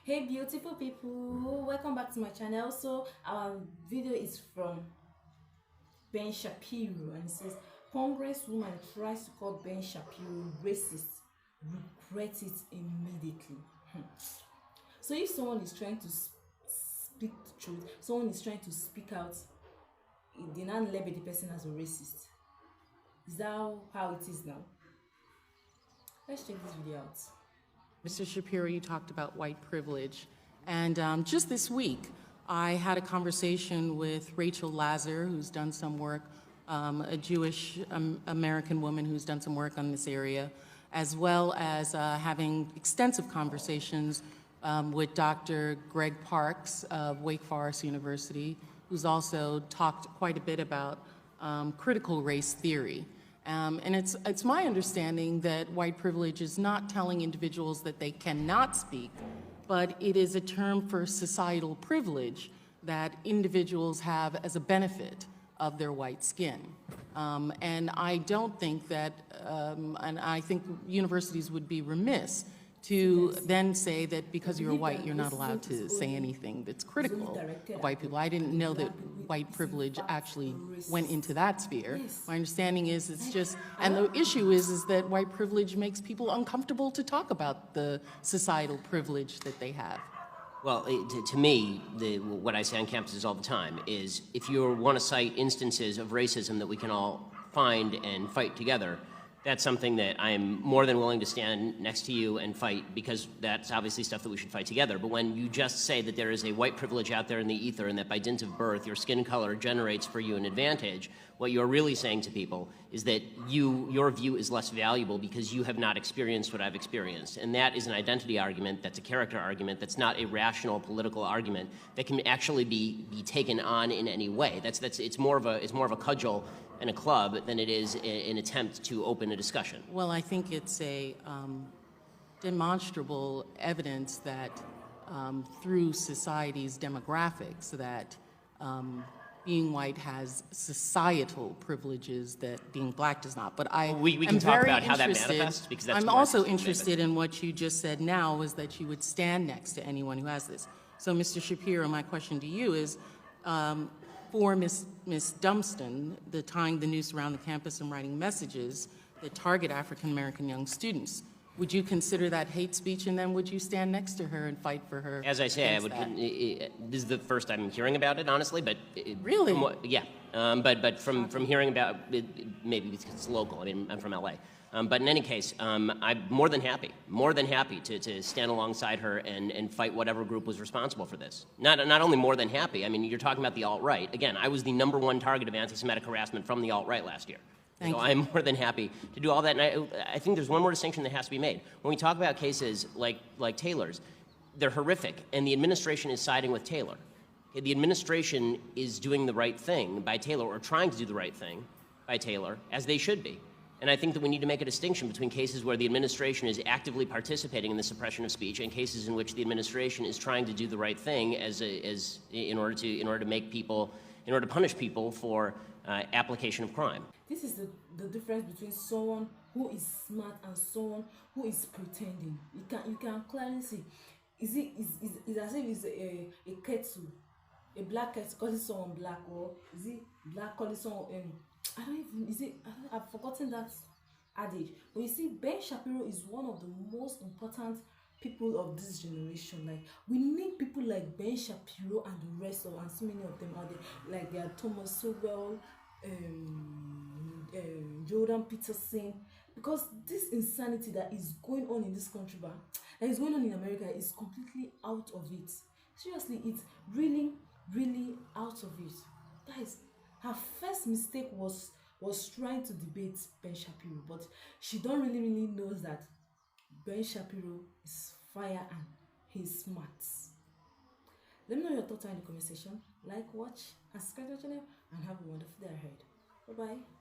Hey beautiful people, welcome back to my channel. So our video is from Ben Shapiro, and it says Congresswoman tries to call Ben Shapiro racist, regret it immediately. So if someone is trying to speak the truth, someone is trying to speak out, they now label the person as a racist. Is that how it is now? Let's check this video out. Mr. Shapiro, you talked about white privilege, and just this week, I had a conversation with Rachel Lazar, who's done some work, a Jewish American woman who's done some work on this area, as well as having extensive conversations with Dr. Greg Parks of Wake Forest University, who's also talked quite a bit about critical race theory. And it's my understanding that white privilege is not telling individuals that they cannot speak, but it is a term for societal privilege that individuals have as a benefit of their white skin. And I don't think that, and I think universities would be remiss to then say that because you're white, you're not allowed to say anything that's critical of white people. I didn't know that white privilege actually went into that sphere. My understanding is it's just, and the issue is that white privilege makes people uncomfortable to talk about the societal privilege that they have. Well, to me, what I say on campuses all the time is if you want to cite instances of racism that we can all find and fight together, that's something that I am more than willing to stand next to you and fight, because that's obviously stuff that we should fight together. But when you just say that there is a white privilege out there in the ether and that by dint of birth your skin color generates for you an advantage, what you're really saying to people is that your view is less valuable because you have not experienced what I've experienced. And that is an identity argument, that's a character argument, that's not a rational political argument that can actually be taken on in any way. It's more of a cudgel and a club than it is an attempt to open a discussion. Well, I think it's a demonstrable evidence that through society's demographics that being white has societal privileges that being black does not. But we can talk about how that manifests, because that's I'm also interested in what you just said now, is that you would stand next to anyone who has this. So, Mr. Shapiro, my question to you is, for Ms. Dunston, the tying the noose around the campus and writing messages that target African-American young students, would you consider that hate speech, and then would you stand next to her and fight for her? As I say, I would. This is the first I'm hearing about it, honestly. But really, yeah. But from hearing about it, maybe because it's local. I mean, I'm from LA. But in any case, I'm more than happy to stand alongside her and fight whatever group was responsible for this. Not only more than happy, I mean, you're talking about the alt-right. Again, I was the #1 target of anti-Semitic harassment from the alt-right last year. So I'm more than happy to do all that. And I think there's one more distinction that has to be made. When we talk about cases like Taylor's, they're horrific, and the administration is siding with Taylor. Okay, the administration is doing the right thing by Taylor, or trying to do the right thing by Taylor, as they should be. And I think that we need to make a distinction between cases where the administration is actively participating in the suppression of speech and cases in which the administration is trying to do the right thing in order to punish people for application of crime. This is the difference between someone who is smart and someone who is pretending. You can clearly see. It's as if it's a kettle, a black kettle calling someone black, or is it black calling someone I've forgotten that adage. But you see, Ben Shapiro is one of the most important people of this generation. Like, we need people like Ben Shapiro and the rest of, and so many of them out there, like they are Thomas Sowell, Jordan Peterson, because this insanity that is going on in this country, that is going on in America, is completely out of it. Seriously, it's really, really out of it. Guys, her first mistake was trying to debate Ben Shapiro, but she don't really knows that Ben Shapiro is fire and he's smart. Let me know your thoughts in the comment section. Like, watch, and subscribe to the channel, and have a wonderful day ahead. Bye bye.